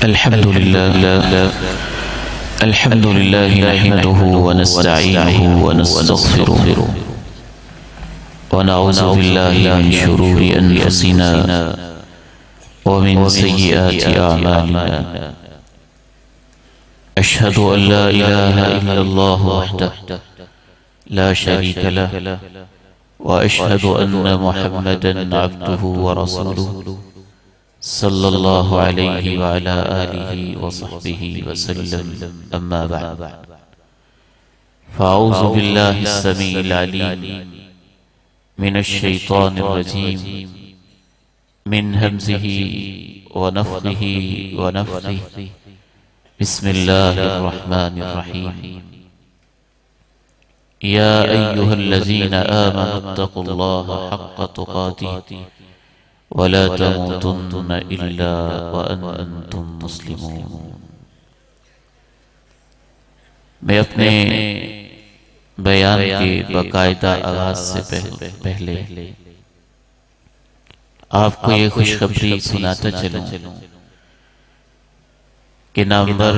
अल्हम्दुलिल्लाह नहमदुहु व नस्तईनुहु व नस्तगफिरुह व नऊज़ु बिल्लाहि मिन शुरूरि अनफुसिना व मिन सय्यिआति अअमालिना। अशहदु अन ला इलाहा इल्लल्लाह वहदहु ला शरीका लहु व अशहदु अन्ना मुहम्मदन अब्दुहु व रसूलुहु सल्लल्लाहु अलैहि व अला आलिहि व सहबिहि व सल्लम। अम्मा बअद, फ़अऊज़ु बिल्लाहिस समीइल अलीम मिनश शैतानिर रजीम मिन हम्ज़िहि व नफ़्ख़िहि व नफ़्ख़िहि। बिस्मिल्लाहिर रहमानिर रहीम। या अय्युहल्लज़ीना आमनुत्तक़ुल्लाहा हक़्क़ तुक़ातिहि वला तमूतुन्न इल्ला व अंतुम मुस्लिमून। मैं अपने बयान के बाकायदा आगाज से पहले आपको ये खुशखबरी सुनाता चलूं कि नामवर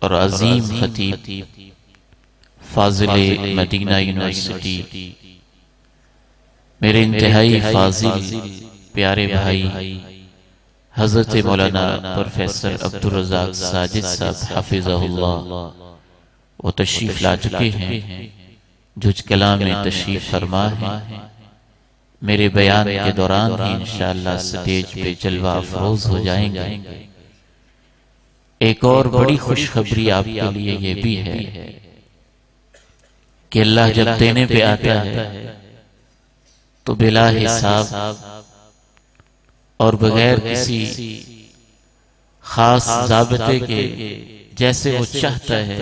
और अजीम खतीब फाजिल मदीना यूनिवर्सिटी, मेरे इंतहाई फाजिल प्यारे भाई हजरत मौलाना प्रोफेसर अब्दुल रज़ाक साजिद साहब हफिज़हुल्लाह वो तशरीफ ला चुके हैं। जुज कलाम में तशरीफ फरमा है। मेरे बयान के दौरान ही इंशाअल्लाह स्टेज पे जलवा अफरोज हो जाएंगे। एक और बड़ी खुशखबरी आपके लिए ये भी है कि अल्लाह जब देने पे आता है तो बिला हिसाब और बगैर किसी खास ज़ाबिते के जैसे वो चाहता है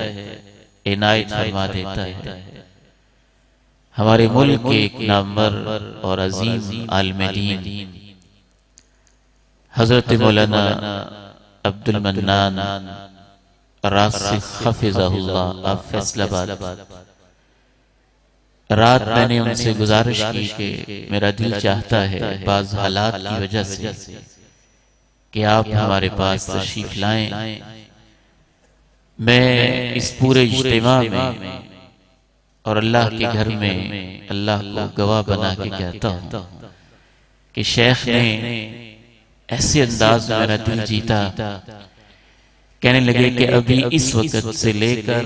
इनायत फरमा देता है। हमारे मुल्क के एक नामवर और अजीम आलिम दीन हजरत मौलाना अब्दुल मन्नान रासिख हफिज़हुल्लाह आप फैसलाबाद, रात मैंने उनसे गुजारिश की कि मेरा दिल चाहता है बाज़ हालात की वजह से कि आप हमारे पास तशरीफ लाएं। मैं इस पूरे इज्तिमा में और अल्लाह के घर में अल्लाह को गवाह बना के कहता हूँ कि शेख ने ऐसे अंदाज में मेरा दिल जीता, कहने लगे कि अभी इस वक्त से लेकर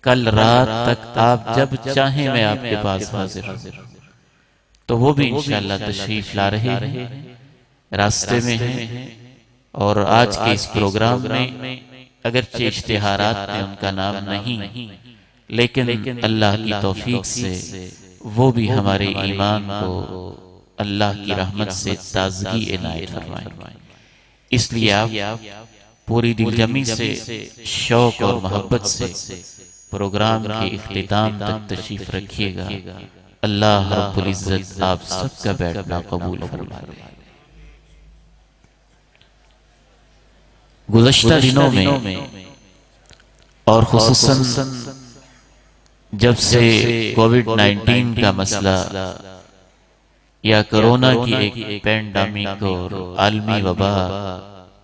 कल रात तक आप जब चाहें मैं आपके पास हाजिर हूं। तो वो भी इंशाअल्लाह तशरीफ ला रहे हैं, रास्ते में हैं। और आज के इस प्रोग्राम में अगरचे इश्तिहारात में उनका नाम नहीं, लेकिन अल्लाह की तौफीक से वो भी हमारे ईमान को अल्लाह की रहमत से ताजगी इनायत फरमाएं। इसलिए आप पूरी दिलजमी से, शौक और मोहब्बत से प्रोग्राम के इख्तिताम तक तशरीफ रखिएगा। अल्लाह रब्बुल इज्जत आप सबका बैठना कबूल फरमाए। गुज़श्ता दिनों में और खुसूसन जब से कोविड-19 का मसला या कोरोना की एक पैंडेमिक और आलमी वबा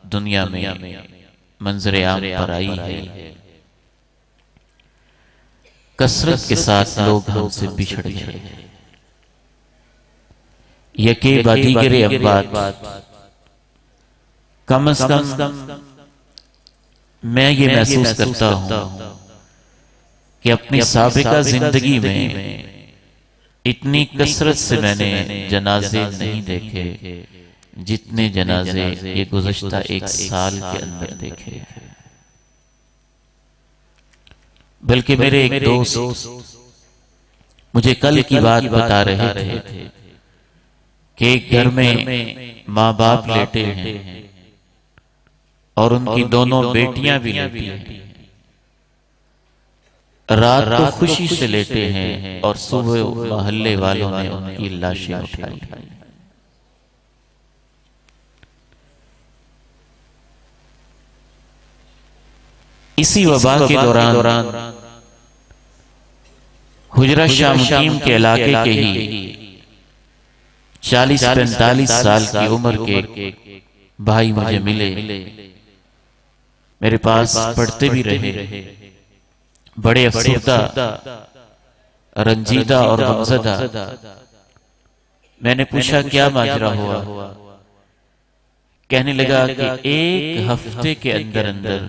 दुनिया में मंजरे आम पर आई है, कसरत के साथ लोग हमसे बिछड़ गए। यके बादीगरे अम्बात, कम अज कम मैं ये महसूस करता हूं कि अपनी साबिका जिंदगी में इतनी कसरत से मैंने जनाजे नहीं देखे जितने जनाजे ये गुज़श्ता एक साल के अंदर देखे। बल्कि मेरे एक दोस्त मुझे कल की बात बता रहे थे कि एक घर में माँ बाप लेटे हैं और उनकी दोनों बेटियां भी लेटी हैं। रात को खुशी से लेटे हैं और सुबह मोहल्ले वालों ने उनकी लाशें उठाई। इसी वबा के दौरान हुजरा शामुकीम के इलाके के ही 40-45 साल की उम्र के भाई मुझे मिले, मेरे पास पढ़ते भी रहे, बड़े अफसरदा, रंजीदा और गमज़दा। मैंने पूछा क्या माजरा हुआ? कहने लगा कि एक हफ्ते के अंदर अंदर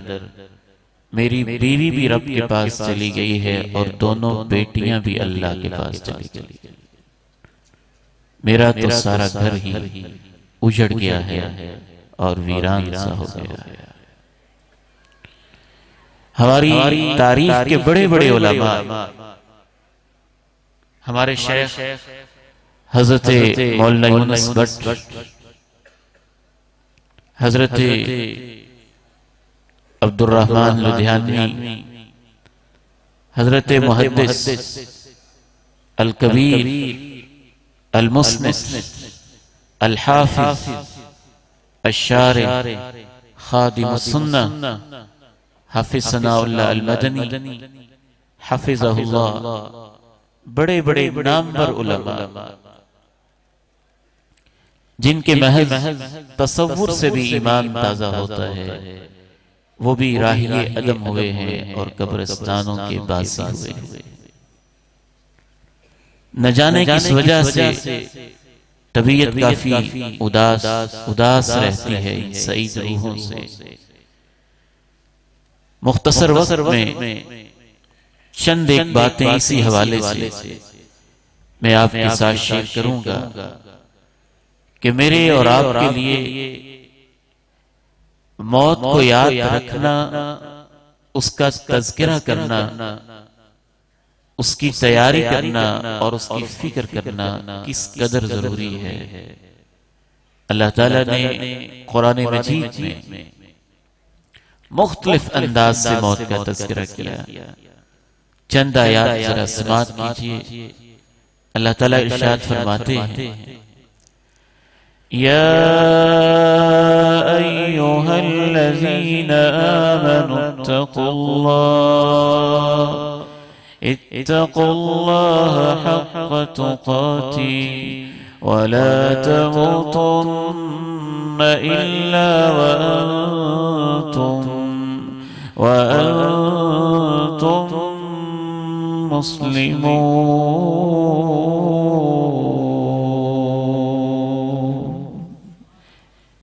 मेरी बीवी भी रब के पास चली गई है और दोनों बेटियां भी अल्लाह के पास चली गई। मेरा तो सारा घर ही उजड़ गया है और वीरान सा हो गया है। हमारी तारीफ के बड़े बड़े उलमा, हमारे शेख हजरत मौलाना यूनुस भट्ट, हजरत अब्दुर्रहमान लुधियानवी, हजरत मुहद्दिस अल कबीर अल मुस्निद अल हाफिज अश-शारि खादिमुस सुन्नह हाफिज सनाउल्लाह अल मदनी हाफिज़हुल्लाह, बड़े बड़े नामवर उलमा जिनके महज तसव्वुर से भी ईमान ताजा होता है, वो भी राहिए अदम हुए हैं और कब्रिस्तानों के बासी हुए हैं। न जाने किस वजह से तबीयत काफी उदास रहती है इन सईद रूहों से। मुख्तसर वक्त में चंद एक बातें इसी हवाले से मैं आपके साथ शेयर करूंगा कि मेरे और आपके लिए मौत को याद रखना, उसका तज़किरा करना, उसकी तैयारी करना और उसकी फिक्र करना किस कदर जरूरी है। अल्लाह ताला ने कुरान मजीद में मुख्तलिफ अंदाज से मौत का तज़किरा किया। चंद आयात जरा समाअत कीजिए। अल्लाह ताला इरशाद फरमाते हैं, या अय्युहल्लज़ीना आमनू इत्तक़ुल्लाह हक़्क़ तुक़ातिह वला तमूतुन्न इल्ला वअंतुम मुस्लिमून।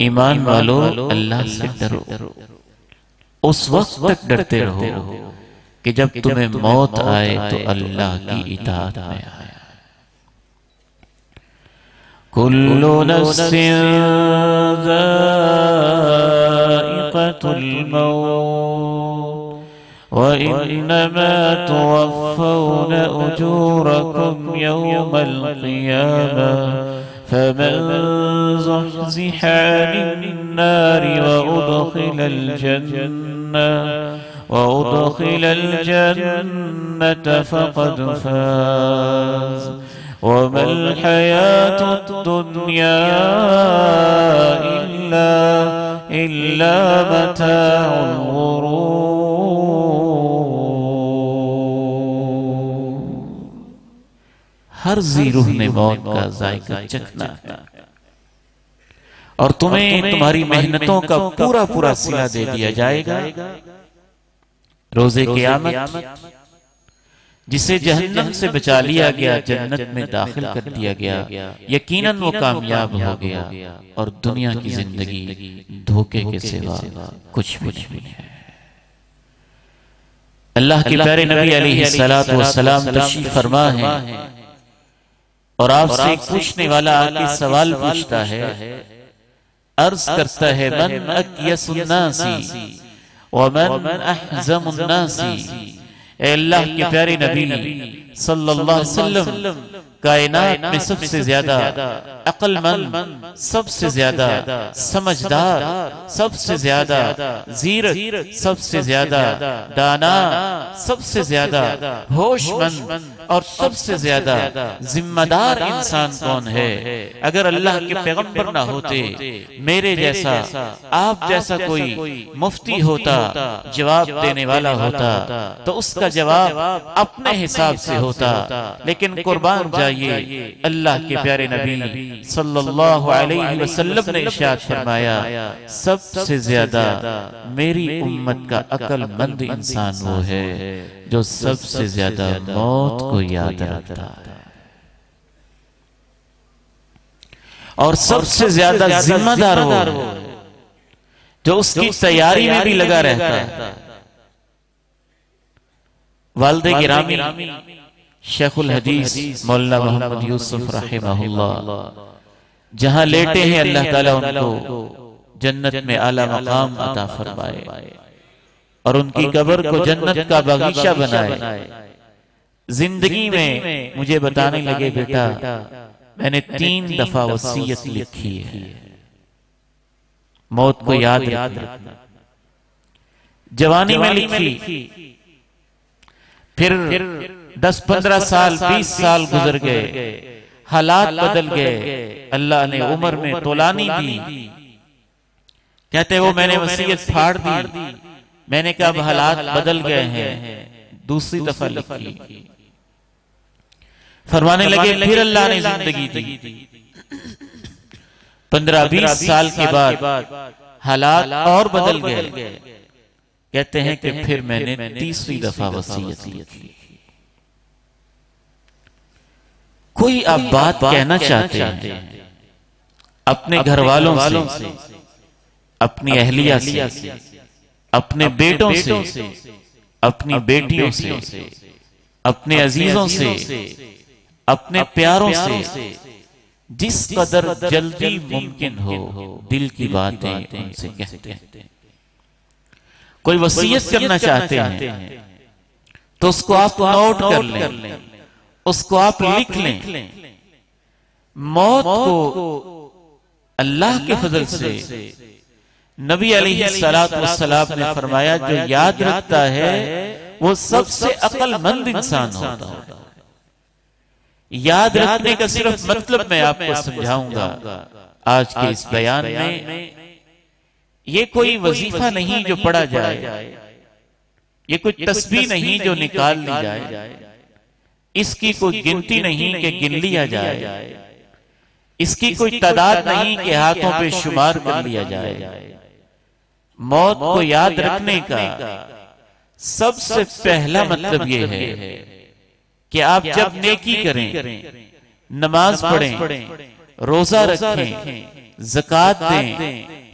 ईमान वालों, अल्लाह से डरो, उस वक्त तक डरते रहो कि जब तुम्हें मौत आए तो अल्लाह की इताअत में आए। कुल्लु नफ्सिन ज़ाइक़तुल मौत व इन्नमा तुवफ़्फ़ौना उजूरकुम यौमल क़ियामह फमन ज़ुहज़िह अनिन नारि वउदख़िलल जन्नत फक़द फ़ाज़ वमल हयातुद दुन्या इल्ला मताउल गुरूर। हर जी रूह ने मौत का जायका चखना है और तुम्हें तुम्हारी मेहनतों का पूरा पूरा सिला दे दिया जाएगा। रोज़े क़यामत जिसे जहन्नम से बचा लिया गया, जन्नत में दाखिल कर दिया गया, यकीनन वो कामयाब हो गया और दुनिया की जिंदगी धोखे के सिवा कुछ भी नहीं है। अल्लाह के प्यारे नबी अलैहिस्सलातु वस्सलाम तशरीफ फरमा है और आपसे पूछने वाला आके सवाल पूछता है, अर्ज करता है, मन अक्यसुन नासी व मन अहज़मुन नासी। अल्लाह के प्यारे नबी सल्लल्लाहु अलैहि वसल्लम कायनात में सबसे ज्यादा अक्लमंद, सबसे ज्यादा समझदार, सबसे ज्यादा जीरक, सबसे ज्यादा दाना, सबसे ज्यादा होशमंद और सबसे ज्यादा जिम्मेदार इंसान कौन है? अगर अल्लाह के पैगंबर ना होते, मेरे जैसा, आप जैसा कोई मुफ्ती होता, जवाब देने वाला होता, तो उसका जवाब अपने हिसाब से होता। लेकिन कुर्बान जाइए। अल्लाह के प्यारे नबी सल्लल्लाहु अलैहि वसल्लम ने इरशाद फरमाया, सबसे ज्यादा मेरी उम्मत का अक्लमंद इंसान वो है जो सबसे ज्यादा मौत को याद रखता है और सबसे ज्यादा जिम्मेदार वो जो उसकी तैयारी में भी लगा रहता है। वालिद गिरामी शेखुल हदीस मौलाना मोहम्मद यूसुफ रहमहुल्लाह जहां लेटे हैं, अल्लाह ताला उनको जन्नत में आला मकाम अता फरमाए और उनकी कब्र को जन्नत का बगीचा बनाए। जिंदगी में मुझे बताने लगे, बेटा मैंने 3 दफा वसीयत लिखी है, मौत को याद रखना। जवानी में लिखी, फिर 10-15 साल 20 साल गुजर गए, हालात बदल गए, अल्लाह ने उम्र में तोलानी दी। कहते वो मैंने वसीयत फाड़ दी, मैंने कहा अब हालात बदल गए हैं, दूसरी दफा लिखी। फरमाने लगे फिर अल्लाह ने जिंदगी दी। 15-20 साल के बाद हालात और बदल गए। कहते हैं कि फिर मैंने तीसरी दफा वसीयत लिखी। कोई आप बात कहना चाहते हैं अपने घर वालों से, अपनी अहलिया से, अपने बेटों से, अपनी बेटियों से, अपने अजीजों से, अपने प्यारों से, जिस कदर जल्दी मुमकिन हो दिल की बातें उनसे कहते हैं। कोई वसीयत करना चाहते हैं तो उसको आप नोट कर लें, उसको आप लिख लें। मौत को अल्लाह के फजल से नबी अलैहिस्सलातु वस्सलाम ने फरमाया, जो याद रखता है वो सबसे अक्लमंद इंसान होता है। याद रखने का सिर्फ मतलब मैं आपको समझाऊंगा आज के इस बयान में। ये कोई वजीफा नहीं जो पढ़ा जाए, ये कोई तस्बीह नहीं जो निकाल ली जाए, इसकी कोई गिनती नहीं कि गिन लिया जाए, इसकी कोई तादाद नहीं कि हाथों पे शुमार कर लिया जाए। मौत को याद रखने का सबसे पहला मतलब ये है कि आप जब नेकी करें, नमाज पढ़ें, रोजा रखें, ज़कात दें,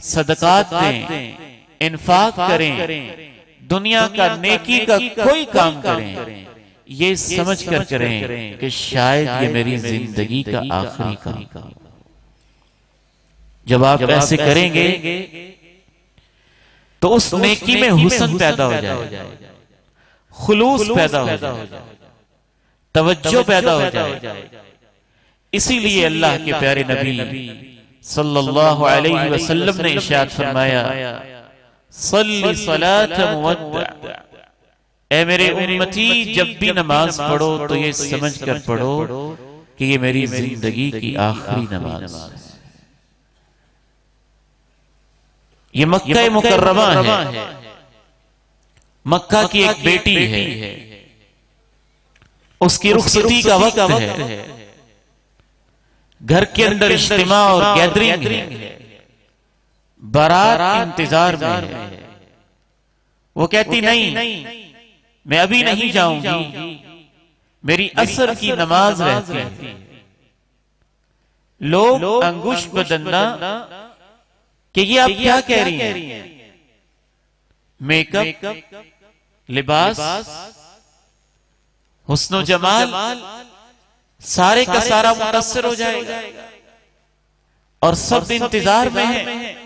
सदकात दें, इन्फाक करें, दुनिया का नेकी का कोई काम करें, ये समझ कर करें कि शायद ये मेरी जिंदगी का आखिरी काम। जब आप ऐसे करेंगे तो उस नेकी में हुस्न पैदा हो जाए, खुलूस पैदा हो जाए, तवज्जो पैदा हो जाए। इसीलिए अल्लाह के प्यारे नबी सल्लल्लाहु अलैहि वसल्लम ने इरशाद फरमाया, सल्ली सलात मुवद्दा, ऐ मेरे उम्मती जब भी नमाज पढ़ो तो ये समझ कर पढ़ो कि ये मेरी जिंदगी की आखिरी नमाज है। ये मक्का मुकर्रमा है, मक्का की एक बेटी है, उसकी रुखसती का वक्त है, घर के अंदर इज्तिमा और गैदरिंग है, बारात इंतजार में है। वो कहती नहीं मैं अभी नहीं जाऊंगी, मेरी असर की नमाज रहती है। लोग अंगुश बदंदा कि ये आप क्या कह रही हैं? मेकअप, लिबास, हुस्नो जमाल सारे का सारा मुतासिर हो जाएगा और सब इंतजार में है।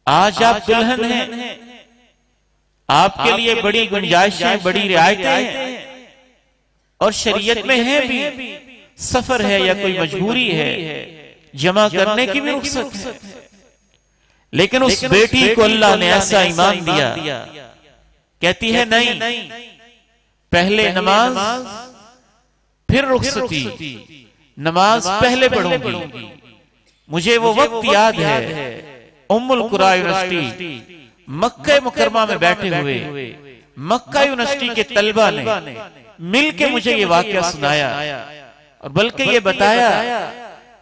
आज आप दुल्हन हैं, आपके लिए बड़ी गुंजाइशें, बड़ी रियायतें हैं और शरीयत में है भी। सफर है या कोई मजबूरी है, जमा करने की भी रुख्सत है, लेकिन उस बेटी को अल्लाह ने ऐसा ईमान दिया, कहती है नहीं, पहले नमाज फिर रुखसती, नमाज पहले पढ़ूंगी। मुझे वो वक्त याद है, उम्मुल कुरा यूनिवर्सिटी मक्का मुकरमा में बैठे हुए मक्का यूनिवर्सिटी के तलबा ने मिलके मुझे ये वाकया सुनाया और बल्कि ये बताया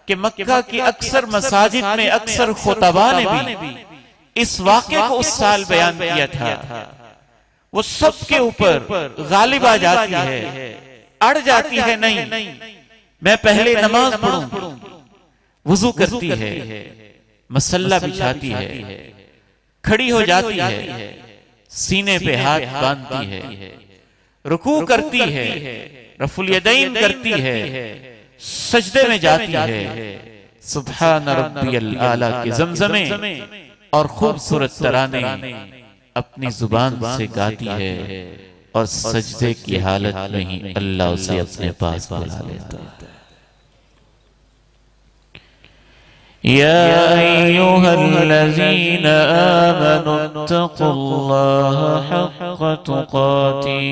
कि मक्का की अक्सर मसाजिद में अक्सर खुतबा ने भी इस वाक़े को उस साल बयान किया था। वो सबके ऊपर गालिब आ जाती है, अड़ जाती है, नहीं मैं पहले नमाज पढ़ूं, वुजू करती है, मसल्ला बिछाती है, खड़ी हो जाती है, सीने पे हाथ बांधती है, रुकू करती है, रफुल यदैन करती है, सजदे में जाती है, सुब्हान रब्बियल आला के ज़मज़मे और खूबसूरत तराने अपनी जुबान से गाती है और सजदे की हालत में ही अल्लाह उसे अपने पास बुला लेता है। या अय्युहल्लज़ीना आमनुत्तक़ुल्लाहा हक़्क़ तुक़ातिह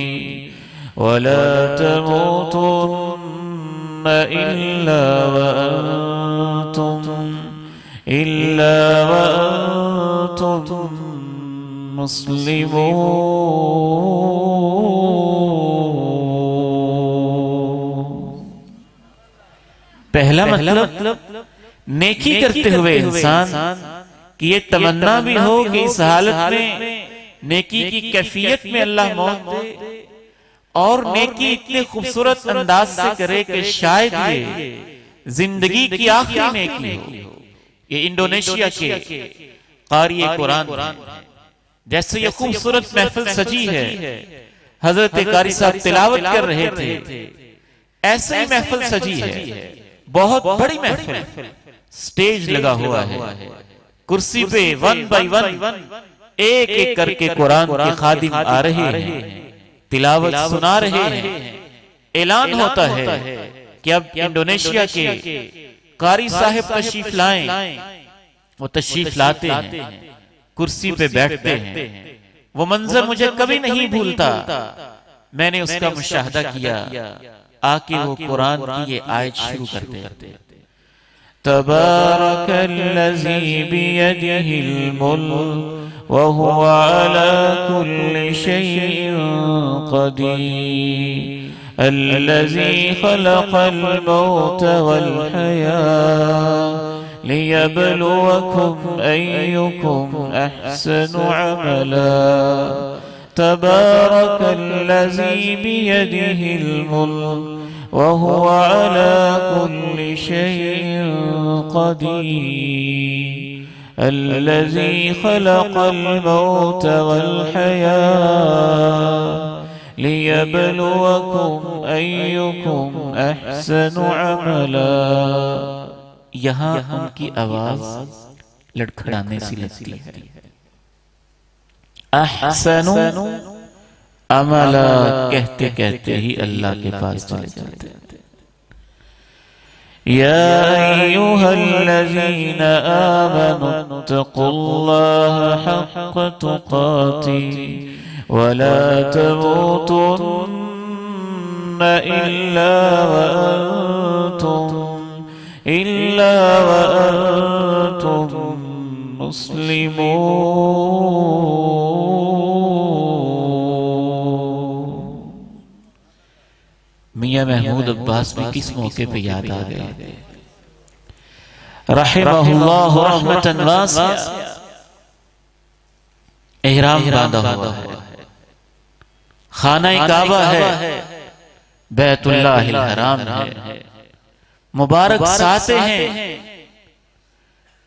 वला तमूतुन्न इल्ला व अंतुम मुस्लिमून। पहला मतलब नेकी करते हुए इंसान की ये तमन्ना भी हो कि इस हालत में नेकी की कैफियत में अल्लाह मौत दे, और नेकी इतने खूबसूरत अंदाज से करे कि शायद ये जिंदगी की आखिरी नेकी हो। ये इंडोनेशिया के कारी कुरान जैसे ये खूबसूरत महफिल सजी है, हजरत कारी साहब तिलावत कर रहे थे, ऐसे ही महफिल सजी है, बहुत बड़ी महफिल, स्टेज लगा हुआ है, कुर्सी पे 1 बाय 1 एक एक करके कुरान के खादिम आ रहे हैं, तिलावत सुना रहे हैं। ऐलान होता है कि अब इंडोनेशिया के कारी साहब तशरीफ लाएं। वो तशरीफ लाते हैं, कुर्सी पे बैठते हैं। वो मंजर मुझे कभी नहीं भूलता। मैंने उसका मुशाहदा किया। आके वो कुरान की ये आयत शुरू करते हैं, तबारकल्लज़ी बियदिहिल मुल्क व हुवा अला कुल्लि शैइन क़दीर अल्लज़ी खलक़ल मौत वल हयात लियब्लुवकुम अय्युकुम अहसनु अमला तबारकल्लज़ी बियदिहिल मुल्क व हुवा अला कुल्लि शैइन क़दीर अल्लज़ी खलक़ल मौत वल हयात लियब्लुवकुम अय्युकुम अहसनु अमला। यहाँ उनकी आवाज लड़खड़ाने सी लगती है। अहसनु अमला कहते कहते ही अल्लाह के पास चले जाते हैं। या अय्युहल्लज़ीना आमनुत्तक़ुल्लाहा हक़्क़ तुक़ातिह वला तमूतुन्न इल्ला व अंतुम मुस्लिमून। मियां महमूद अब्बास भी किस मौके पे याद आ गए, रहमहुल्लाह रहमतन वासिया। एहराम बांधा हुआ है, खाना काबा है, बैतुल्लाहिल हराम है, मुबारक साते हैं।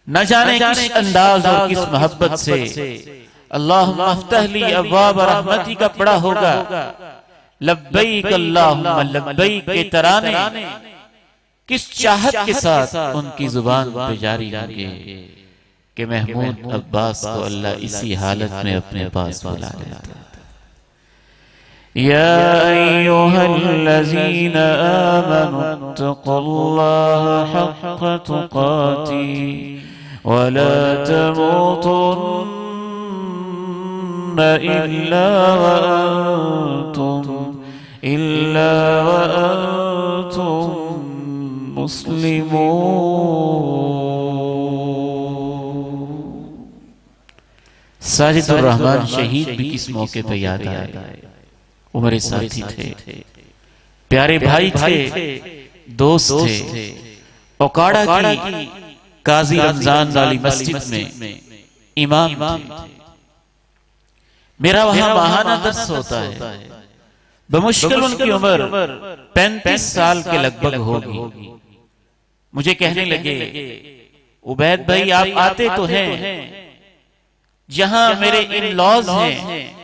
न जाने किस अंदाज और किस मोहब्बत से अल्लाहुम्मा अफ्तह ली अब्वाब रहमती का पड़ा होगा। लब्बैक अल्लाहुम्मा लब्बैक के तराने किस चाहत के साथ उनकी जुबान पे जारी होंगे कि महमूद अब्बास को अल्लाह इसी हालत में अपने पास बुला लेता है। या अय्युहल्लज़ीना आमनुत्तक़ुल्लाहा हक़्क़ तुक़ातिह वला तमूतुन्न इल्ला व अंतुम मुस्लिमून। साजिदुर रहमान शहीद भी किस मौके पर याद आए। वो मेरे साथी थे, प्यारे भाई थे, दोस्त थे। ओकाड़ा की काजी रमजान वाली मस्जिद में इमाम थे। मेरा वहां माहाना दर्स होता है। बमुश्किल उनकी उम्र 35 साल के लगभग होगी। मुझे कहने लगे, उबैद भाई आप आते तो हैं, जहां मेरे इन लॉज हैं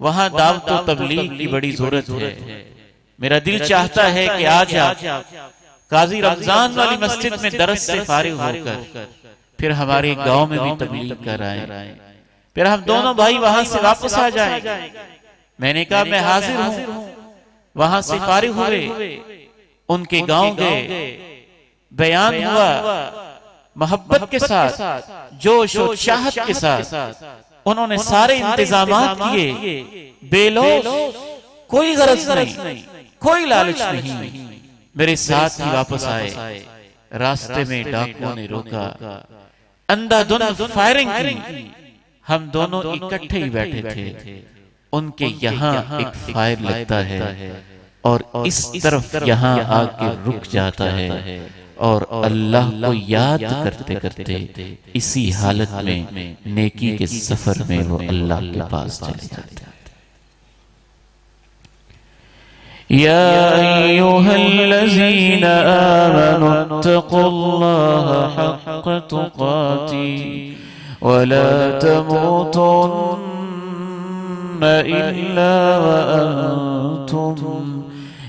वहां दावत व तबलीग की बड़ी जरूरत है। मेरा दिल चाहता है कि आज आप काजी रमजान वाली मस्जिद में दरस से फारिग होकर फिर हमारे गांव में भी तबलीग कर आए, फिर हम दोनों भाई वहां से वापस आ जाएंगे। मैंने कहा मैं हाजिर हूं। वहां से फारिग हुए, उनके गांव गए, बयान हुआ मोहब्बत के साथ, जोश और चाहत के साथ। उन्होंने सारे इंतजामात किए, बेलौस, कोई गरज नहीं, कोई लालच नहीं, मेरे साथ ही वापस आए। रास्ते में डाकुओं ने रोका, अंधाधुंध फायरिंग की। हम दोनों इकट्ठे ही बैठे थे। उनके यहाँ एक फायर लगता है और इस तरफ यहाँ आके रुक जाता है और अल्लाह को याद करते करते इसी हालत में नेकी के सफर में वो अल्लाह के पास चले जाते हैं। या अय्युहल्लज़ीना आमनू इत्तक़ुल्लाहा हक़्क़ तुक़ातिही वला तमूतुन्न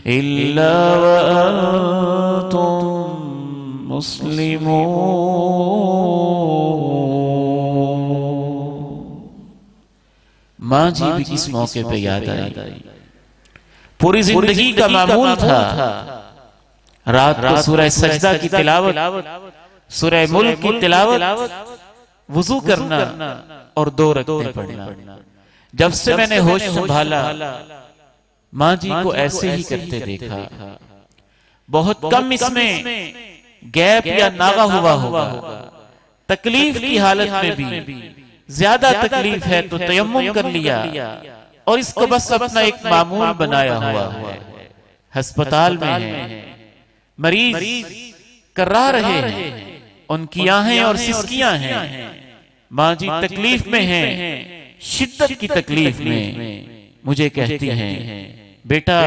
इल्ला वअंतुम मुस्लिमून। माँ जी भी किस मौके पे याद आई। पूरी जिंदगी का मामूल था रात को सूरह सजदा की तिलावत, सूरह मुल्क की तिलावत, वुजू करना और 2 रकातें पढ़ना। जब से मैंने होश संभाला माँ जी को ऐसे ही करते देखा। बहुत कम इसमें गैप या नागा हुआ होगा। तकलीफ की हालत में भी, ज्यादा तकलीफ है तो तयम्मुम कर लिया और इसको बस अपना एक मामूल बनाया हुआ है। अस्पताल में है, मरीज कर्रा रहे हैं, उनकी आहें और सिसकियां हैं। माँ जी तकलीफ में हैं, शिद्दत की तकलीफ में। मुझे कहती हैं बेटा,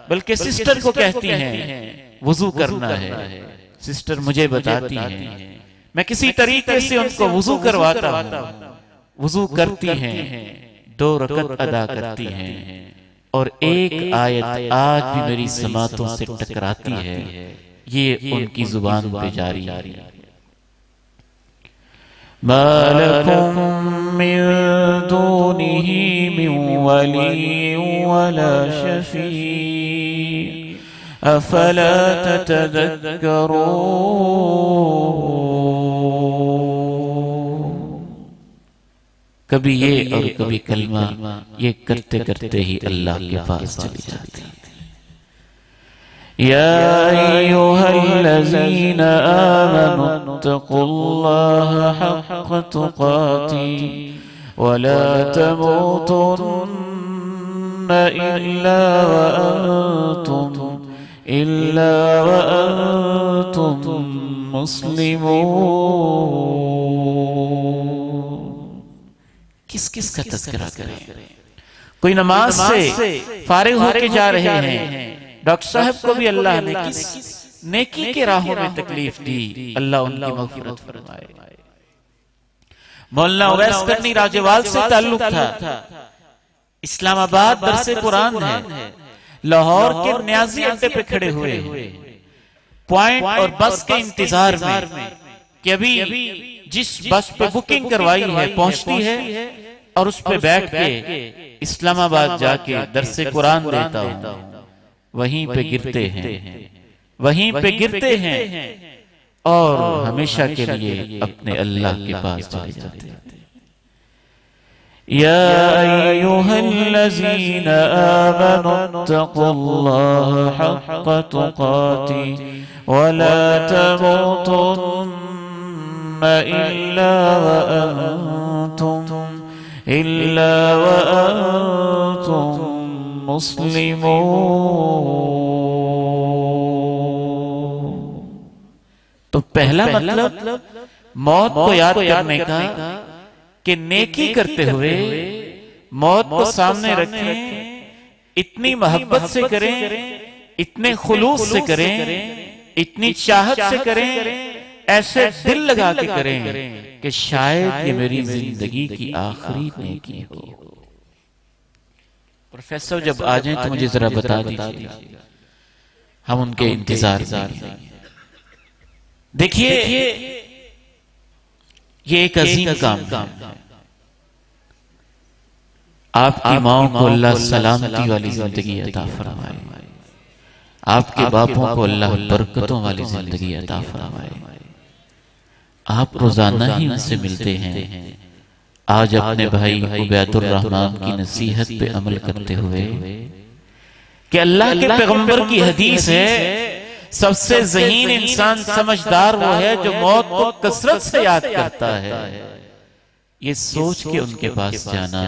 बल्कि सिस्टर को कहती हैं वुजू करना है। सिस्टर मुझे बताती हैं, मैं किसी तरीके से उनको वुजू करवाता हूँ। वुजू करती हैं, 2 रकत अदा करती हैं और एक आयत आज भी मेरी समातों से टकराती है। ये उनकी जुबान पे जारी है। मा लकुम मिन दूनिही मिन वलिय्यिन वला शफीअ अफला ततज़क्करून। कभी ये और कभी कलमा, ये करते करते ही अल्लाह के पास चली जाती है। या अय्युहल्लज़ीना आमनू इत्तक़ुल्लाहा हक़्क़ तुक़ातिही वला तमूतुन्न इल्ला वअंतुम मुस्लिमून। किस किस का तज़किरा करें। कोई नमाज से फारिग होके जा रहे हैं, डॉक्टर साहब को भी अल्लाह ने किस नेकी के राहों में तकलीफ दी, अल्लाह उनकी मग़फ़िरत फरमाए। मौलाना उवैस करनी राजेवाल से ताल्लुक था। इस्लामाबाद दरसे कुरान है, लाहौर के न्याजी अड्डे पे खड़े हुए पॉइंट और बस के इंतजार में कि अभी जिस बस पे बुकिंग करवाई है पहुंचती है और उस पे बैठ के इस्लामाबाद जाके दरसे कुरान देता हूं। वहीं पे गिरते हैं, वहीं पे गिरते हैं और हमेशा के लिए अपने अल्लाह के पास चले जाते हैं। या अय्युहल्लज़ीना आमनू इत्तक़ुल्लाहा हक़्क़ तुक़ातिही वला तमूतुन्न इल्ला वअंतुम मुस्लिमून। तो पहला मतलब मौत को याद करने का कि नेकी करते हुए मौत को सामने रखें, इतनी मोहब्बत से करें, इतने खुलूस से करें, इतनी चाहत से करें, ऐसे दिल लगा के करें कि शायद ये मेरी जिंदगी की आखिरी नेकी हो। प्रोफेसर जब आ जाएं तो मुझे जरा बता दीजिए, हम उनके इंतजार में। देखिए ये एक अजीम काम है। आपकी माओ को अल्लाह सलामती वाली जिंदगी अता फरमाए, आपके बापों को अल्लाह बरकतों वाली जिंदगी अता फरमाए। आप रोजाना ही उनसे मिलते हैं। आज अपने भाई उबैदुर रहमान की नसीहत पे अमल करते हुए कि अल्लाह के पैगंबर की हदीस है, सबसे ज़हीन इंसान समझदार वो है जो मौत को कसरत से याद करता है। ये सोच के उनके पास जाना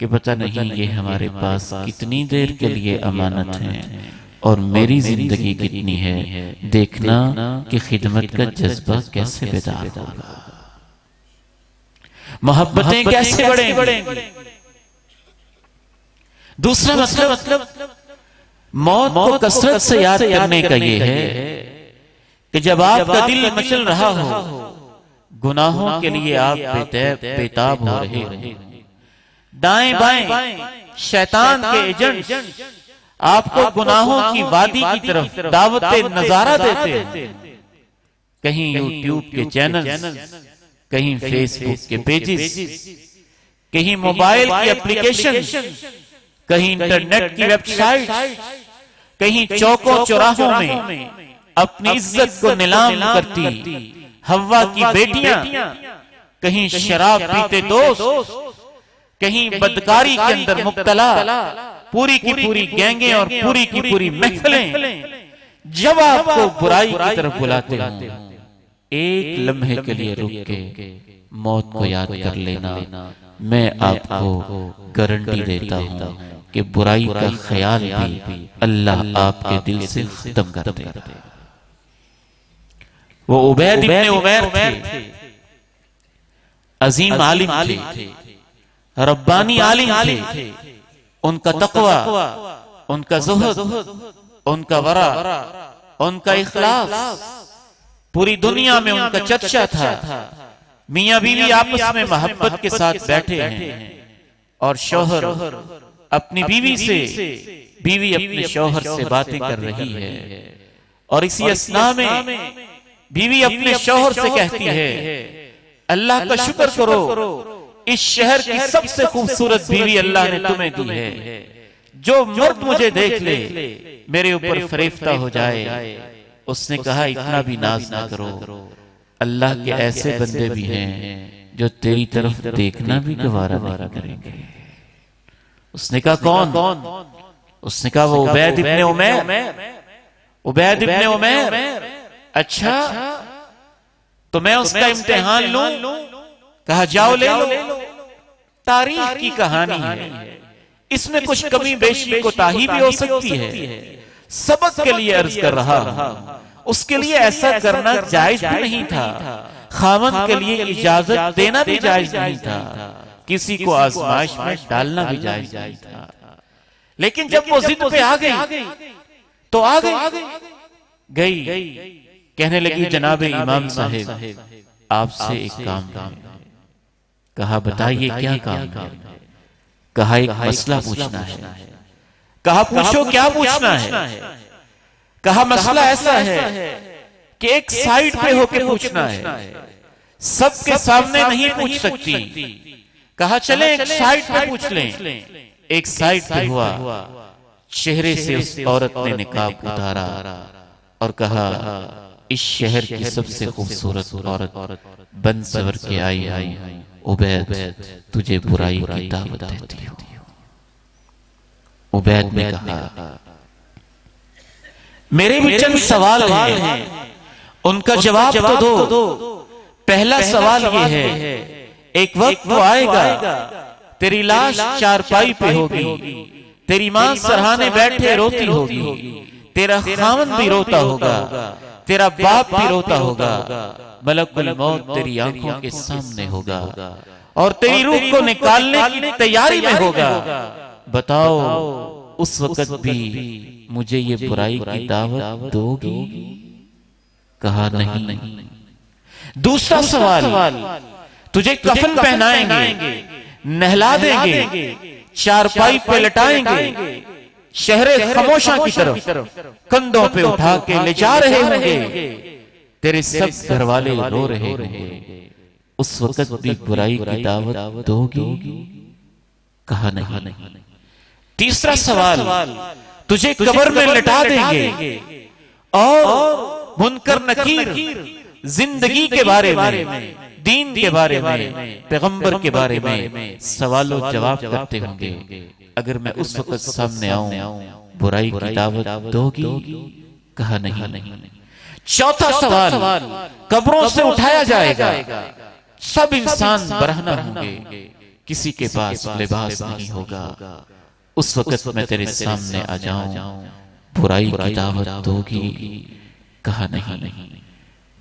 कि पता नहीं ये हमारे पास कितनी देर के लिए अमानत है और मेरी जिंदगी कितनी है, देखना कि खिदमत का जज्बा कैसे बेदार होगा, मोहब्बतें कैसे बढ़ेंगी। दूसरा मतलब मौत को कसरत से याद करने का ये है कि जब आपका दिल मचल रहा हो, गुनाहों के लिए आप बेताब हो रहे हो, दाएं बाएं शैतान के एजेंट आपको गुनाहों की वादी की तरफ दावत नजारा देते हैं। कहीं यूट्यूब के चैनल, कहीं फेसबुक के पेजेस, कहीं मोबाइल की एप्लीकेशन, कहीं इंटरनेट की वेबसाइट, कहीं चौकों चौराहों में अपनी इज्जत को नीलाम करती हवा की बेटियां, कहीं शराब पीते दोस्त, कहीं बदकारी के अंदर मुब्तला पूरी की पूरी गैंगे और पूरी की पूरी महफिलें जब आपको बुराई की तरफ बुलाते हो, एक लम्हे के लिए रुक के मौत को याद कर लेना। मैं आपको गारंटी देता हूं कि बुराई का ख्याल भी अल्लाह आपके दिल से खत्म कर देगा। वो उबैद इब्ने उमैर थे, अजीम आलिम थे, रब्बानी आलिम थे। उनका तक़वा, उनका ज़ुहद, उनका वरा, उनका इखलास पूरी दुनिया में उनका चर्चा था। मियां बीवी आपस में मोहब्बत के साथ बैठे हैं और शौहर अपनी बीवी से, बीवी अपने शौहर से बातें कर रही है और इसी असना में बीवी अपने शौहर से कहती है, अल्लाह का शुक्र करो, इस शहर की सबसे खूबसूरत बीवी अल्लाह ने तुम्हें दी है। जो मर्द मुझे देख ले मेरे ऊपर फरेफ्ता हो जाए। उसने कहा, इतना भी नाज ना करो, अल्लाह के ऐसे बंदे भी हैं जो तेरी तरफ देखना भी गवारा नहीं करेंगे। उसने कहा कौन? उसने कहा वो उबैद इब्ने उमैर। उबैद इब्ने उमैर, अच्छा तो मैं उसका इम्तिहान लूं? कहा जाओ ले लो। तारीख की कहानी है, इसमें कुछ कमी बेशी कोताही भी हो सकती है। सबक के लिए अर्ज कर रहा हूं, उसके लिए ऐसा करना जायज भी नहीं था, खामन के लिए इजाजत देना भी जायज नहीं था, किसी को आजमाइश में डालना भी जायज नहीं था। लेकिन जब वो जिद पे आ गई तो आ गई, कहने लगी, जनाब इमाम साहिब आपसे एक काम है। कहा बताइए क्या काम है? कहा एक मसला पूछना है। कहा पूछो क्या पूछना है? कहा मसला ऐसा है कि एक साइड पे होके पूछना है, सबके सामने नहीं पूछ सकती। कहा चले एक साइड पे पूछ लें। एक साइड पे हुआ, चेहरे से उस औरत ने निकाब उतारा और कहा, इस शहर की सबसे खूबसूरत औरत बन सवर के आई उबैद, तुझे बुराई की दावत देती हूं। उबैद ने कहा, मेरे भी चंद सवाल हैं, उनका जवाब तो दो। पहला सवाल ये है, एक वक्त वो आएगा, तेरी लाश चारपाई पे होगी, तेरी मां सरहाने बैठे रोती होगी, तेरा खामन भी रोता होगा, तेरा बाप भी रोता होगा, मलकुल मौत तेरी आंखों के सामने होगा और तेरी रूह को निकालने की तैयारी में होगा। बताओ उस वक्त भी मुझे ये बुराई की दावत दोगी? कहा नहीं। दूसरा सवाल, तुझे कफन पहनाएंगे, नहला देंगे, चारपाई पे लटाएंगे, शहरे खामोशा की तरफ कंधों पे उठा के ले जा रहे होंगे, तेरे सब घर वाले रो रहे होंगे, उस वक्त भी बुराई की दावत दोगी? कहा नहीं। तीसरा सवाल, तुझे कब्र में लटा देंगे और मुनकर नकीर जिंदगी के बारे में, दीन के बारे में, पैगंबर के बारे में सवालों जवाब करते होंगे। अगर मैं उस वक्त सामने आऊं, बुराई की दावत दोगी? कहा नहीं। चौथा सवाल, कब्रों से उठाया जाएगा, सब इंसान बरहना होंगे, किसी के पास लिबास नहीं होगा, उस वक्त मैं तेरे सामने आ जाऊं, बुराई की दावत दोगी? कहा नहीं।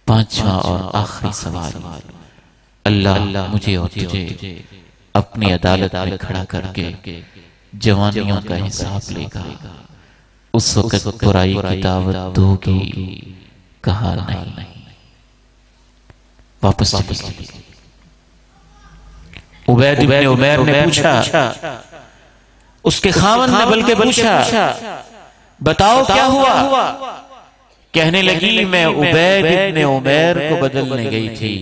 पांचवा और आखिरी सवाल, अल्लाह मुझे और तुझे अपनी अदालत में खड़ा करके जवानियों का हिसाब लेगा, उस वक्त बुराई की दावत दोगी? कहा नहीं। वापस उबैद इब्न उमैर ने पूछा, उसके खामन ने बल्कि पूछा, बताओ क्या हुआ? कहने लगी, मैं उबैद इब्न उमैर को बदलने गई थी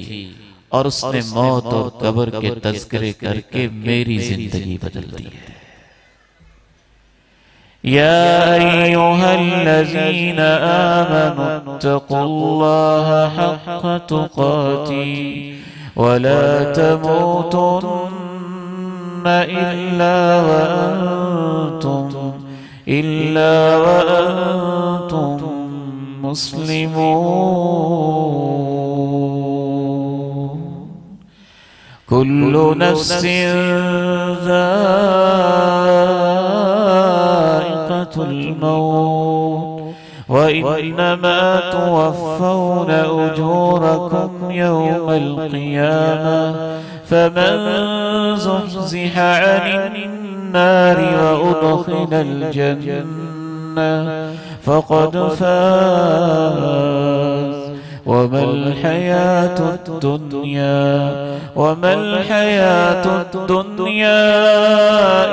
और उसने मौत और कब्र के तज़किरे करके मेरी जिंदगी बदल दी है। या अय्युहल्लज़ीना आमनु तक़ुल्लाहा हक़्क़ तुक़ाती वला तमूतुन्न इल्ला व अंतुम मुस्लिमून। कुल्लु नफ्सिन ज़ाइक़तुल मौत व इन्नमा तुवफ़्फ़ौन उजूरकुम यौमल क़ियामह फमन ज़ुहज़िहा अनिन नारि व उदख़िलल जन्नह फ़क़द फ़ाज़ वमल हयातुद दुन्या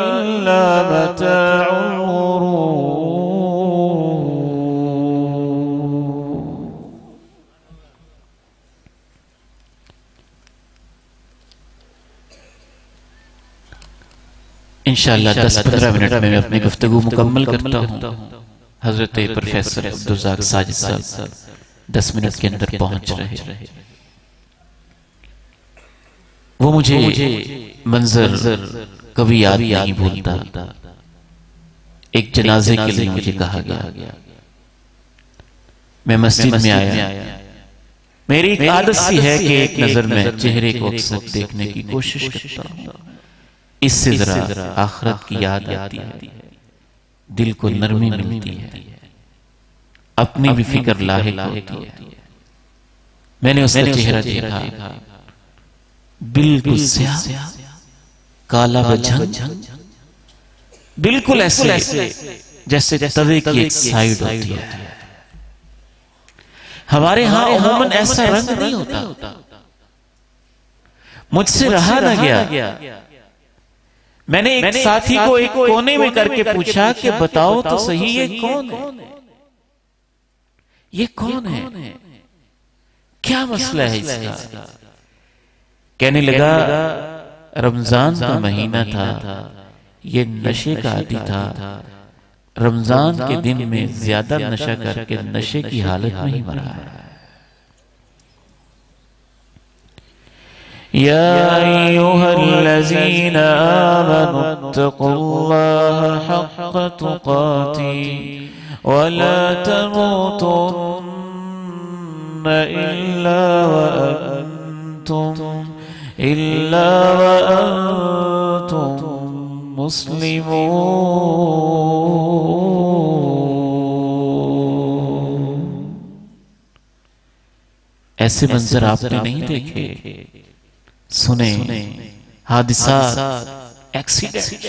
इल्ला मताउल गुरूर। इंशाअल्लाह 10-15 मिनट में मैं अपनी गुफ्तगू मुकम्मल करता हूँ। हजरत प्रोफेसर अब्दुर्रज़ाक साजिद साहब 10 मिनट के अंदर पहुंच रहे। वो मुझे मंजर कभी याद नहीं भूलता। एक जनाजे के लिए मुझे कहा गया, मैं मस्जिद में आया। मेरी एक आदत सी है कि एक नजर में चेहरे को अक्सर देखने की कोशिश करता हूँ, इससे जरा आखिरत की याद आती है, दिल को नरमी मिलती है, अपनी भी फिक्र लाहिक होती है। मैंने उसका चेहरा देखा, बिल्कुल स्याह, काला वजन, बिल्कुल ऐसे जैसे तवे की एक साइड होती है। हमारे यहाँ अमूमन ऐसा रंग नहीं होता। मुझसे रहा न गया। मैंने एक साथी को एक कोने में करके पूछा कि बताओ तो सही, ये कौन है? ये कौन है? क्या मसला है इसका? कहने लगा, रमजान का महीना था, ये नशे का आदी था। रमजान के दिन में ज्यादा नशा करके नशे की हालत में ही मरा है। या अय्युहल्लज़ीना आमनुत्तक़ुल्लाहा हक़्क़ तुक़ाती वला तमूतुन्न इल्ला व अंतुम मुस्लिमून। ऐसे मंजर आपने नहीं देखे, सुने, हादसा, एक्सीडेंट।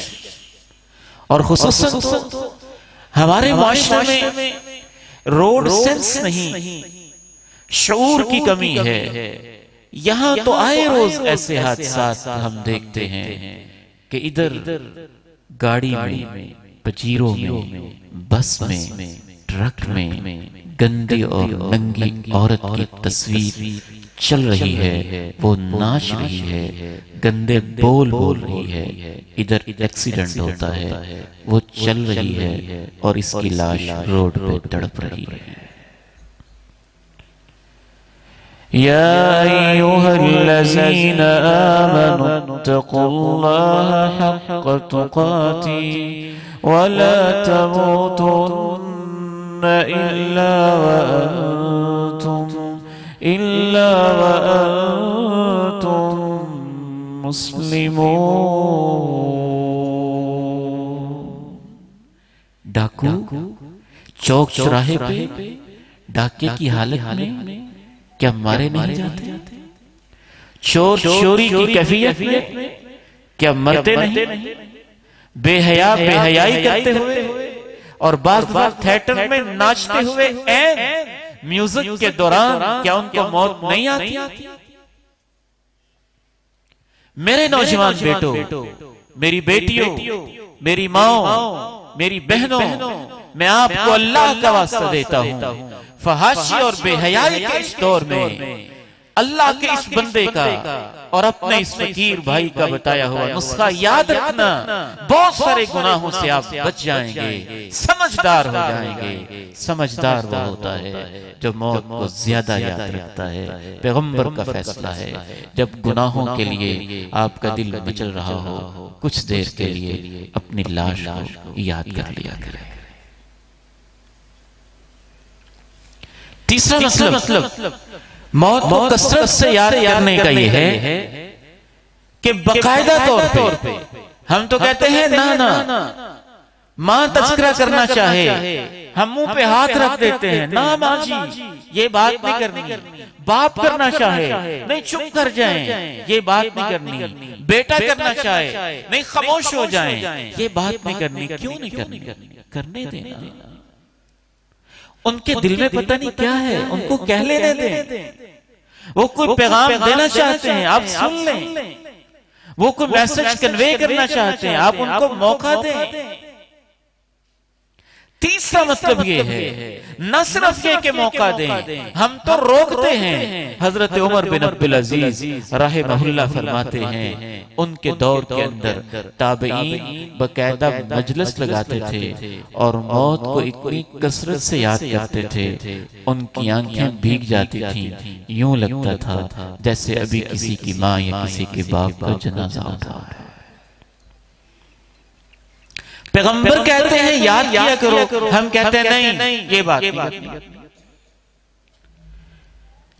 और खुसूसन तो हमारे माशरे में रोड सेंस नहीं, शऊर की कमी है। यहां तो आए रोज ऐसे हादसात हम देखते हैं कि इधर गाड़ी में, पचीरों में, बस में, ट्रक में गंदी और नंगी औरत की तस्वीर चल रही है, वो नाच रही है, गंदे बोल बोल रही है। इधर एक्सीडेंट होता है, वो चल रही है और इसकी लाश रोड पे तड़प रही है। या अय्युहल्लज़ीना आमनु इत्तक़ुल्लाह हक़्क़ तुक़ातिह वला तमूतुन्न इल्ला वअंतुम मुस्लिमून। डाकू चौक चौराहे पे डाके की हालत में क्या मारे नहीं जाते? चोर चोरी की कैफियत में क्या मरते नहीं? बेहया बेहयाई करते हुए और बाज़ थिएटर में नाचते हुए म्यूजिक के दौरान क्या उनको मौत नहीं आती? मेरे नौजवान बेटों, मेरी बेटियों, मेरी माओ, मेरी बहनों, मैं आपको अल्लाह का वास्ता देता हूं, फहाशी और बेहयाई के इस दौर में अल्लाह के इस बंदे का और अपने इस फकीर भाई का बताया हुआ नुस्खा याद रखना। बहुत सारे गुनाहों से आप बच जाएंगे, समझदार हो जाएंगे। समझदार वो होता है जो मौत को ज्यादा याद रखता है। पैगंबर का फैसला है, जब गुनाहों के लिए आपका दिल मचल रहा हो, कुछ देर के लिए अपनी लाश को याद कर लिया करें। तीसरा मतलब मौत को कसरत से याद करने का ये है कि बाकायदा तौर पे हम तो कहते हैं ना मां तस्करा करना चाहे हम मुंह पे हाथ रख देते हैं, ना मां जी ये बात नहीं करनी। बाप करना चाहे नहीं चुप कर जाएं, ये बात नहीं करनी। बेटा करना चाहे नहीं खामोश हो जाएं, ये बात नहीं करनी। क्यों नहीं करनी? करने देना। उनके दिल में पता नहीं क्या है, उनको कह लेने दें। वो कोई पैगाम देना चाहते हैं, आप सुन लें। वो कोई मैसेज कन्वे करना चाहते हैं, आप उनको मौका दें। तीसरा मतलब ये है न सिर्फ ये कि मौका दें, हम तो रोकते हैं। हजरत उमर बिन अब्दुल अजीज रहमहुल्लाह फरमाते हैं, उनके दौर के अंदर ताबईन बकायदा मजलिस लगाते थे और मौत को इतनी कसरत से याद करते थे, उनकी आंखें भीग जाती थीं। यूं लगता था जैसे अभी किसी की माँ या किसी के बाप का जनाजा उठा है। पैगंबर कहते हैं याद किया करो, हम कहते हैं नहीं ये बात नहीं।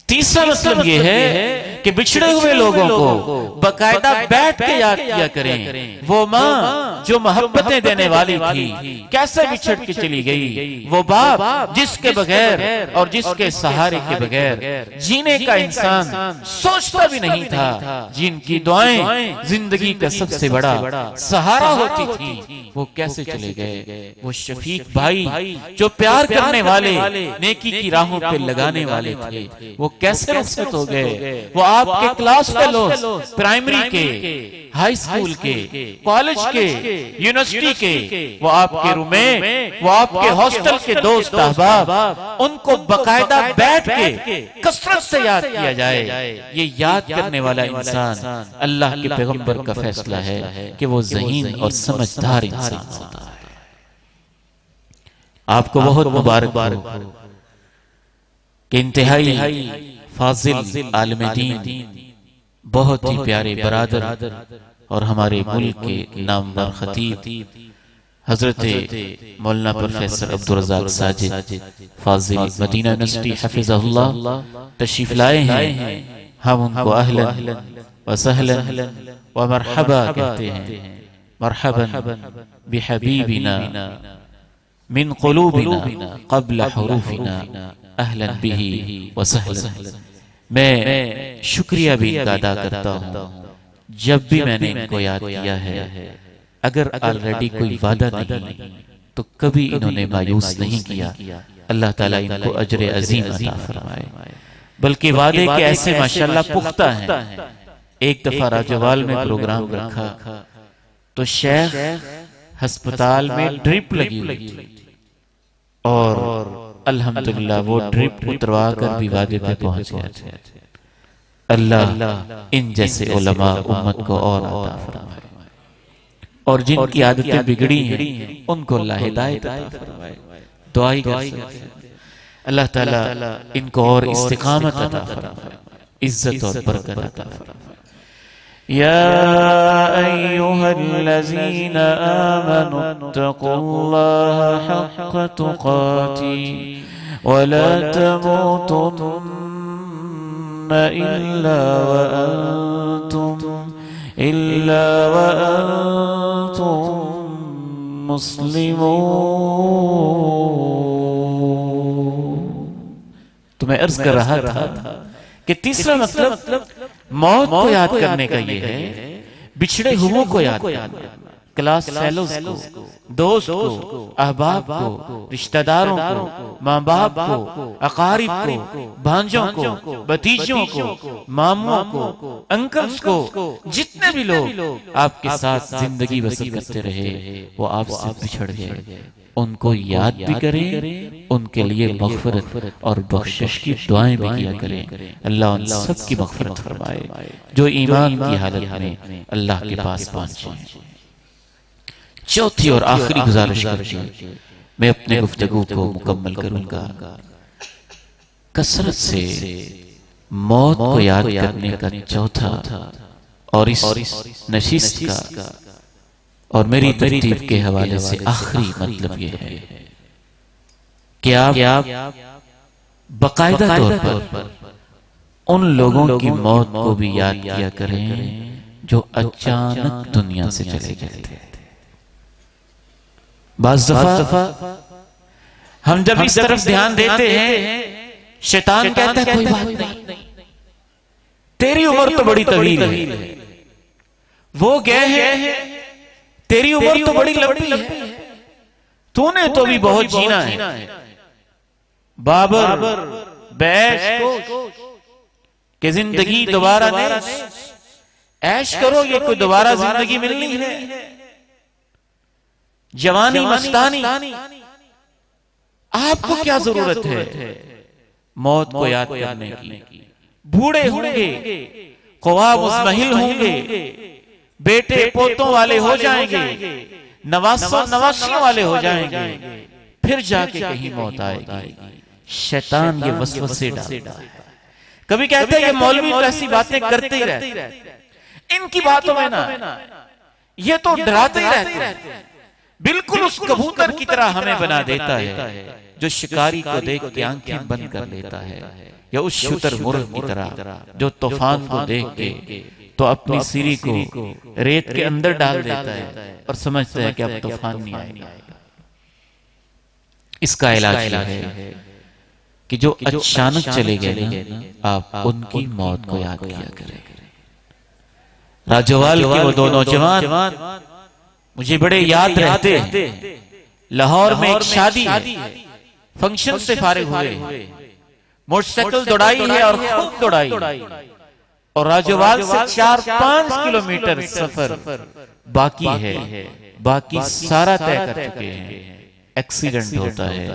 तीसरा मतलब ये है कि बिछड़े हुए लोगों को बकायदा बैठ के याद किया करें। वो माँ जो मोहब्बतें देने वाली थी कैसे बिछड़ के चली गई, वो बाप जिसके बगैर और जिसके सहारे के बगैर जीने का इंसान सोचता भी नहीं था, जिनकी दुआएं जिंदगी का सबसे बड़ा सहारा होती थी, वो कैसे चले गए। वो शफीक भाई जो प्यार करने वाले, नेकी की राहों पे लगाने वाले थे, वो कैसे रुखसत हो गए। वो आपके क्लास फेलोज, प्राइमरी के, हाई स्कूल के, कॉलेज के, यूनिवर्सिटी के, वो आपके रूममेट, वो आपके हॉस्टल के दोस्त अहबाब, उनको बकायदा बैठ के कसरत से याद किया जाए। ये याद करने वाला इंसान अल्लाह के पैगंबर का फैसला है कि वो ज़हीन और समझदार इंसान होता है। आपको बहुत मुबारक हो कि इंतहाई फाजिल आलिम दीन, बहुत ही प्यारे बरादर और हमारे मुल्क के नामवर खतीब हजरत मौलाना प्रोफेसर अब्दुल रज़ाक साजिद फाजिल मदीना यूनिवर्सिटी हफिज़हुल्लाह तशरीफ लाए हैं। हम उनको अहलन व सहलन व मरहबा कहते हैं। मरहबन बिहबीबिना मिन क़ुलूबिना क़ब्ल हुरूफिना, अहलन बिही व सहलन मैं शुक्रिया भी इनका अदा करता हूँ जब भी मैंने इनको याद किया है। अगर ऑलरेडी कोई वादा नहीं तो कभी इन्होंने मायूस नहीं किया। अल्लाह ताला इनको अजर अजीम अता फरमाए, बल्कि वादे के ऐसे माशाल्लाह पुख्ता हैं। एक दफा राजवाल में प्रोग्राम रखा तो शेख अस्पताल में ड्रिप लगी हुई थी और अल्हम्दुलिल्लाह वो ड्रिप उतरवा कर भी वादे पे पहुंच गए थे। अल्लाह इन जैसे उलमा उम्मत को और अता फरमाए, और जिनकी आदतें बिगड़ी हैं उनको अल्लाह हिदायत अता फरमाए। दुआ ही कर सकते हैं अल्लाह ताला इनको और इस्तिकामत अता फरमाए, इज्जत और बरकत अता फरमाए। या अय्युहल्लज़ीना आमनु इत्तक़ुल्लाह हक़्क़ तुक़ातिह वला तमूतुन्ना इल्ला व अंतुम मुस्लिमून। तो मैं अर्ज कर रहा था कि तीसरा मतलब मौत को याद करने का ये है, बिछड़े हुओं को याद करना, क्लास फेलोज को, दोस्त को, अहबाब को, रिश्तेदारों को, माँ बाप को, अकारिब को, भांजों को, भतीजों को, मामुओं को, अंकल्स को, जितने भी लोग आपके साथ जिंदगी बसर करते रहे वो आपसे बिछड़ गए, उनको याद भी करें, उनके लिए मग़फ़िरत और बख्शिश की दुआएं भी किया करें। अल्लाह उन सब की मग़फ़िरत फरमाए जो ईमान की हालत में अल्लाह के पास पहुंचे। चौथी और आखिरी गुजारिश करके मैं अपने गुफ्तगू को मुकम्मल करूंगा। कसरत से मौत को याद करने का चौथा और इस नशिस्त का और मेरी तरतीब के हवाले से आखिरी मतलब यह है कि आप बाकायदा तौर पर उन लोगों की मौत को भी याद किया करें जो अचानक दुनिया से चले गए थे। बाज़ दफा हम जब इस तरफ ध्यान देते हैं, शैतान कहता है कोई बात नहीं, तेरी उम्र तो बड़ी तवील है, वो गए हैं, तेरी उम्र तो बड़ी लंबी है, तूने तो भी बहुत जीना है। बाबर बैश को कि जिंदगी दोबारा नहीं, ऐश करो, ये कोई दोबारा जिंदगी मिलनी है। जवानी मस्तानी, आपको क्या जरूरत है मौत को याद करने की? बूढ़े होंगे, ख्वाब मुज़महिल होंगे, बेटे पोतों वाले हो जाएंगे, नवासियों वाले हो जाएंगे, फिर जाके कहीं मौत आएगी। शैतान ये वसवसे डालता है। कभी कहते हैं ये मौलवी तो ऐसी बातें करते ही रहते, इनकी बातों में ना, ये तो डराते ही रहते हैं। बिल्कुल उस कबूतर की तरह हमें बना देता है जो शिकारी को देख के आंखें बंद कर लेता है, या उस शुतुरमुर्ग की तरह जो तूफान को देख के तो अपनी सिरी को रेत के अंदर डाल देता है और समझता है कि अब तूफान नहीं आएगा। इसका इलाज है कि जो अचानक चले गए ना, आप उनकी मौत को याद किया करें। राजवाल के वो दो नौजवान मुझे बड़े याद रहते हैं। लाहौर में एक शादी है, फंक्शन से फारिग हुए, मोटरसाइकिल दौड़ाई है और खूब दौड़ाई, और राजवाल से 4-5 किलोमीटर सफर बाकी है, बाकी सारा तय कर चुके हैं। एक्सीडेंट होता है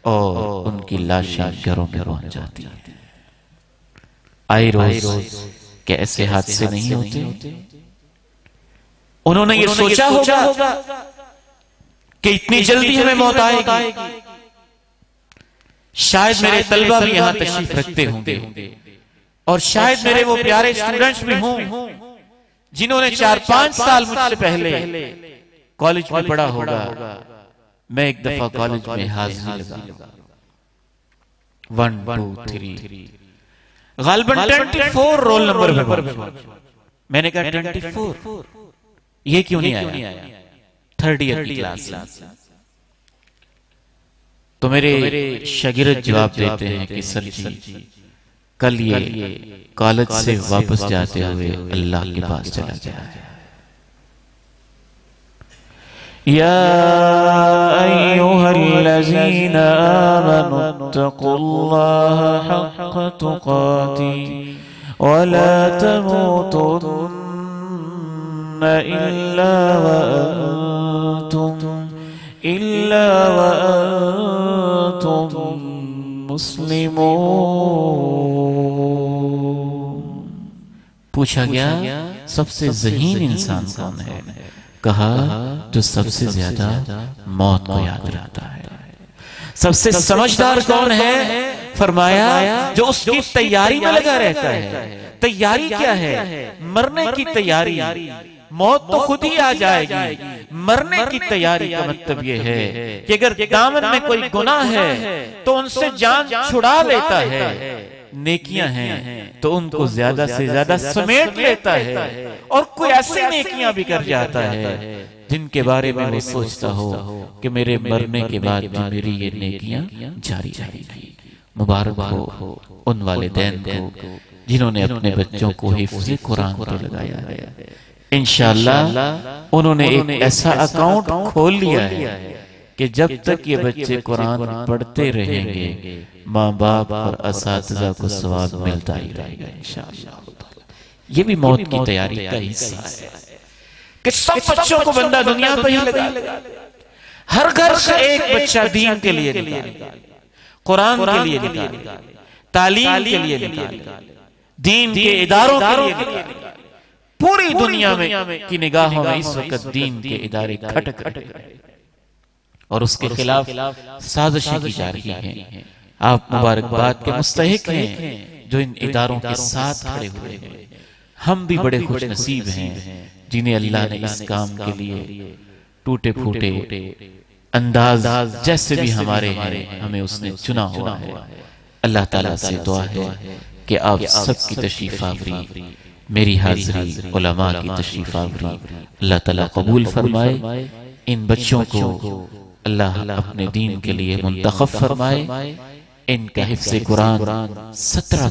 और उनकी लाशें घरों में पहुंच जाती है। आए रोज क्या ऐसे हादसे नहीं होते? उन्होंने ये सोचा होगा कि इतनी जल्दी हमें मौत आएगी। शायद मेरे तलबा भी यहां तशरीफ रखते होंगे, और शायद मेरे वो प्यारे स्टूडेंट्स भी हों जिन्होंने 4-5 साल मुझसे पहले कॉलेज में पढ़ा होगा। मैं एक दफा कॉलेज में हाजिरी लगा, 1 2 3 गालिबन 24 रोल नंबर पे। मैंने कहा 24 ये क्यों नहीं आया? 3rd ईयर की क्लास। तो मेरे शागिर्द जवाब देते हैं कि सर जी कल ये कॉलेज से वापस जाते हुए अल्लाह के पास चला गया है। या अय्युहल्लज़ीना आमनुत्तक़ुल्लाह हक़्क़ तुक़ातिह वला तमूतुन्न इल्ला व अंतुम मुस्लिमून। पूछा गया सबसे ज़हीन इंसान कौन है? कहा जो सबसे ज्यादा मौत को याद रखता है। सबसे समझदार कौन है? फरमाया जो उसकी तैयारी में लगा रहता है। तैयारी क्या है? मरने की तैयारी। मौत तो खुद ही आ जाएगी, मरने की तैयारी का मतलब यह है कि अगर दामन में कोई गुनाह है तो उनसे जान छुड़ा लेता है। नेकियां हैं तो उनको ज्यादा से ज्यादा समेट लेता है और कोई ऐसी नेकियां भी कर जाता है जिनके बारे में वो सोचता हो कि मेरे मरने के बाद भी मेरी ये नेकियां जारी रहेगी। मुबारक हो उन वालिदैन को जिन्होंने अपने बच्चों को हिफ्ज़ कुरान पे लगाया है। इंशाअल्लाह उन्होंने एक ऐसा अकाउंट खोल लिया है कि जब तक ये बच्चे कुरान पढ़ते रहेंगे माँ बाप और असातिज़ा को सवाब मिलता ही रहेगा इंशाअल्लाह। ये भी मौत की तैयारी का हिस्सा है कि सब बच्चों को बंदा दुनिया पर ही लगा। हर घर से एक बच्चा दीन के लिए निकाल, कुरान के लिए निकाल, तालीम के लिए निकाल, दीन के इदारों के लिए निकाल। पूरी दुनिया में की निगाहों में इस वक्त दीन के इदारे खटक रहे हैं और उसके खिलाफ साजिशें की जा रही हैं। आप मुबारकबाद के मुस्तहिक हैं जो इन इदारों के साथ खड़े हुए हैं। हम भी बड़े खुश नसीब हैं जिन्हें अल्लाह ने इस काम के लिए टूटे फूटे अंदाज जैसे भी हमारे हैं हमें उसने चुना हुआ है। अल्लाह ताला से दुआ है कि आप सबकी तशरीफ आवरी, मेरी हाज़री, उलमा की तशरीफ आवरी अल्लाह ताला कबूल फरमाए। इन बच्चों को अल्लाह अपने दीन के लिए मुंतखब फरमाए। इनका हिफ्ज़ कुरान 17